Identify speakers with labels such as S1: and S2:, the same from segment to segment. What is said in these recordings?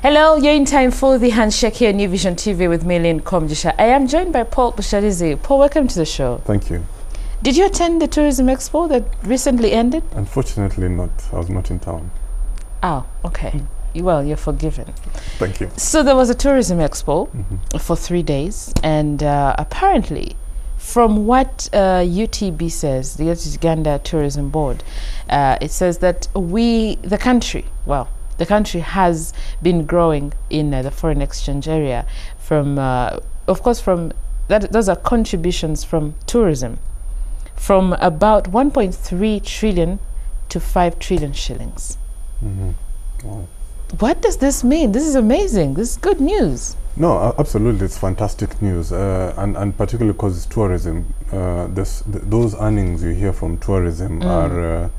S1: Hello, you're in time for the Handshake here on New Vision TV with Million Komjisha. I am joined by Paul Busharizi. Paul, welcome to the show.
S2: Thank you.
S1: Did you attend the Tourism Expo that recently ended?
S2: Unfortunately not. I was not in town.
S1: Oh, okay. Well, you're forgiven.
S2: Thank you.
S1: So there was a Tourism Expo for 3 days, and apparently, from what UTB says, the Uganda Tourism Board, it says that the country has been growing in the foreign exchange area from, of course, those are contributions from tourism, from about 1.3 trillion to 5 trillion shillings.
S2: Wow.
S1: What does this mean? This is amazing. This is good news.
S2: No, absolutely, it's fantastic news, and particularly because it's tourism. Those earnings you hear from tourism are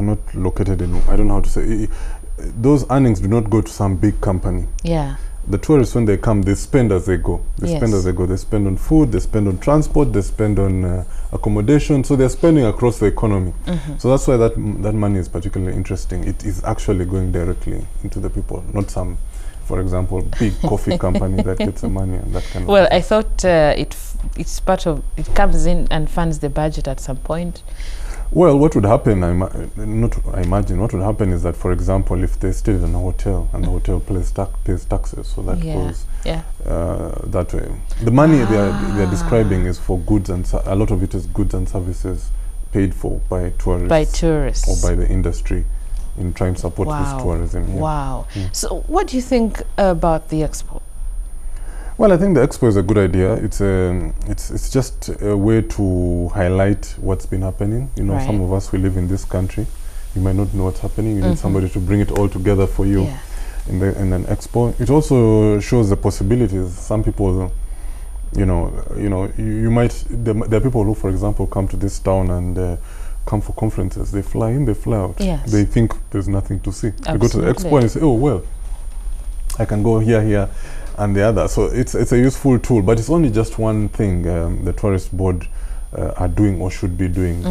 S2: not located in, I don't know how to say, those earnings do not go to some big company. Yeah. The tourists, when they come, they spend as they go. They spend as they go. They spend on food, they spend on transport, they spend on accommodation. So they're spending across the economy. So that's why that money is particularly interesting. It is actually going directly into the people, not some, for example, big coffee company that gets the money and that kind of.
S1: Well, I thought it's part of, it comes in and funds the budget at some point.
S2: Well, what would happen, I imagine, what would happen is that, for example, if they stayed in a hotel and the hotel pays taxes, so that goes that way. The money they're describing is for goods, and a lot of it is goods and services paid for by tourists.
S1: By tourists.
S2: Or by the industry in trying to support this tourism. Yeah.
S1: Wow. So what do you think about the expo?
S2: Well, I think the expo is a good idea. It's just a way to highlight what's been happening. You know, some of us, we live in this country. You might not know what's happening. You need somebody to bring it all together for you in an expo. It also shows the possibilities. Some people, you might. There are people who, for example, come to this town and come for conferences. They fly in, they fly out. Yes. They think there's nothing to see. Absolutely. They go to the expo and say, "Oh well, I can go here." And the other, so it's a useful tool, but it's only just one thing the tourist board are doing or should be doing.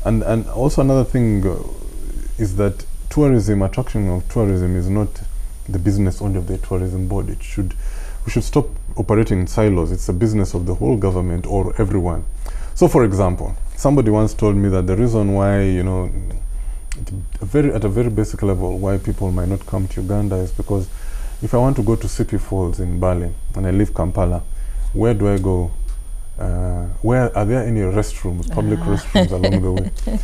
S2: And also another thing is that attraction of tourism is not the business only of the tourism board. We should stop operating in silos. It's a business of the whole government or everyone. So, for example, somebody once told me that the reason why, at a very basic level, why people might not come to Uganda is because if I want to go to City Falls in Bali and I live Kampala, where do I go? Where are there any restrooms, public restrooms along the way?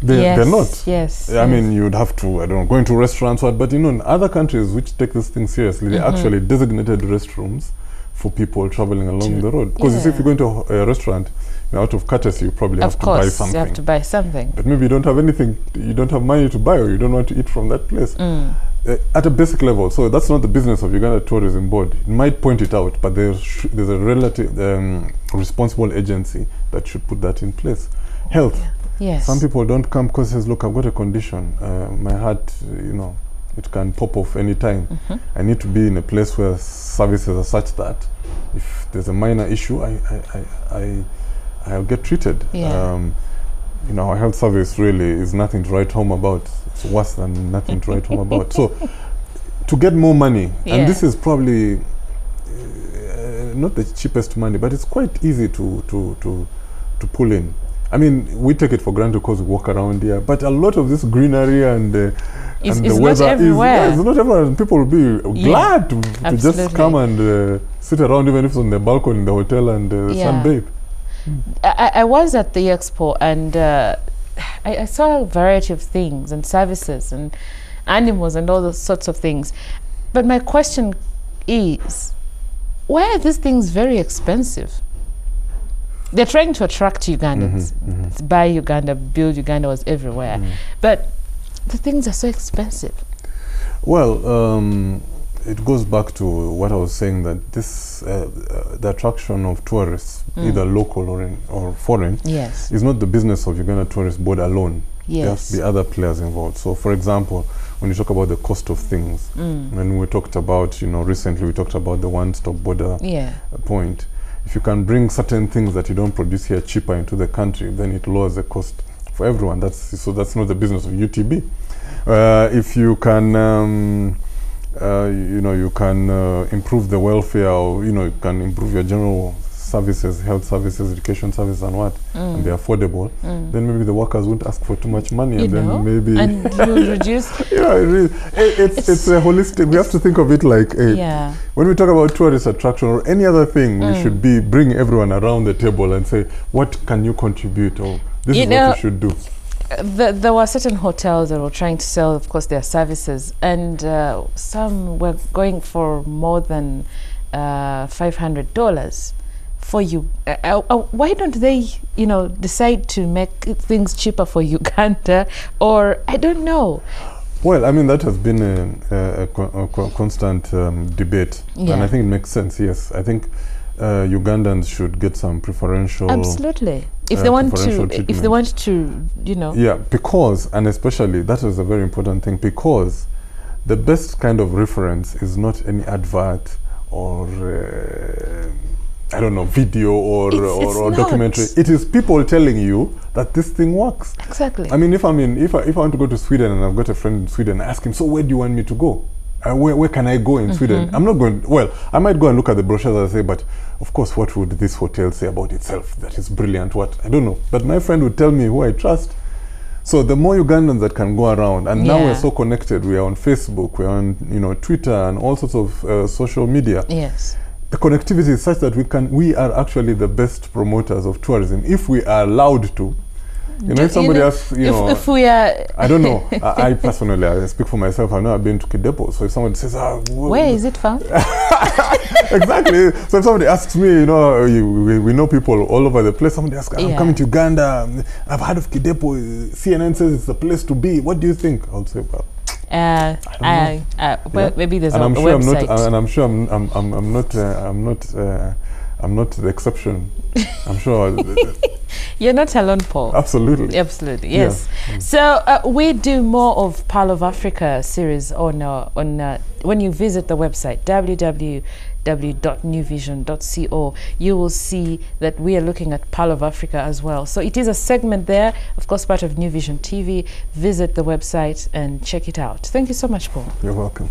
S2: They're not. Yes. I mean, you'd have to, I don't know, go into restaurants, but in other countries which take this thing seriously, they actually designated restrooms for people traveling along the road. Because you see, if you go into a restaurant, out of courtesy, you probably have to buy something.
S1: You have to buy something.
S2: But maybe you don't have anything, you don't have money to buy, or you don't want to eat from that place. At a basic level, so that's not the business of Uganda Tourism Board. It might point it out, but there's a relative responsible agency that should put that in place. Health. Yes. Some people don't come because says, look, I've got a condition. My heart, it can pop off any time. I need to be in a place where services are such that if there's a minor issue, I'll get treated. Our health service really is nothing to write home about. It's worse than nothing to write home about. So, to get more money, and this is probably not the cheapest money, but it's quite easy to pull in. I mean, we take it for granted because we walk around here, but a lot of this greenery and the weather is not everywhere. People will be glad to just come and sit around, even if it's on the balcony in the hotel and sunbathe.
S1: I was at the expo and I saw a variety of things and services and animals and all those sorts of things. But my question is, why are these things very expensive? They're trying to attract Ugandans. Buy Uganda, build Uganda was everywhere. But the things are so expensive.
S2: Well, it goes back to what I was saying, that this the attraction of tourists, either local or foreign, is not the business of Uganda Tourist Board alone. There has to be other players involved. So, for example, when you talk about the cost of things, when we talked about, recently we talked about the one-stop border point. If you can bring certain things that you don't produce here cheaper into the country, then it lowers the cost for everyone. That's not the business of UTB. if you can, you know, you can improve the welfare, or you know, you can improve your general services, health services, education services, and what, and they're affordable, then maybe the workers won't ask for too much money, and then maybe
S1: and you'll reduce.
S2: it's a holistic. We have to think of it like when we talk about tourist attraction or any other thing, we should be bring everyone around the table and say, what can you contribute, or this is what you should do.
S1: There were certain hotels that were trying to sell, of course, their services, and some were going for more than $500 for you. Why don't they, you know, decide to make things cheaper for Uganda? Or I don't know.
S2: Well, I mean, that has been a constant debate, and I think it makes sense. Yes, I think Ugandans should get some preferential.
S1: Absolutely. If they want to, you know. Yeah,
S2: because, and especially, that is a very important thing, because the best kind of reference is not any advert or I don't know, video or documentary. It is people telling you that this thing works.
S1: Exactly.
S2: I mean, if I want to go to Sweden and I've got a friend in Sweden, ask him, so where do you want me to go? Where can I go in Sweden? I'm not going, well, I might go and look at the brochures and say, but of course, what would this hotel say about itself? That is brilliant, what? I don't know. But my friend would tell me who I trust. So the more Ugandans that can go around, and now we're so connected, we are on Facebook, we're on, you know, Twitter and all sorts of social media.
S1: Yes.
S2: The connectivity is such that we are actually the best promoters of tourism if we are allowed to. You know, if somebody asks, you know,
S1: if we are,
S2: I don't know. I personally, I speak for myself. I've never been to Kidepo. So if somebody says,
S1: where is it found?
S2: Exactly. So if somebody asks me, you know, we know people all over the place. Somebody asks, I'm coming to Uganda. I've heard of Kidepo. CNN says it's the place to be. What do you think? I'll say, well,
S1: well, maybe there's
S2: and
S1: a website.
S2: I'm sure I'm not the exception. I'm sure.
S1: You're not alone, Paul.
S2: Absolutely.
S1: Absolutely, yes. Yeah. So we do more of Pearl of Africa series on when you visit the website www.newvision.co, you will see that we are looking at Pearl of Africa as well. So it is a segment there, of course, part of New Vision TV. Visit the website and check it out. Thank you so much, Paul.
S2: You're welcome.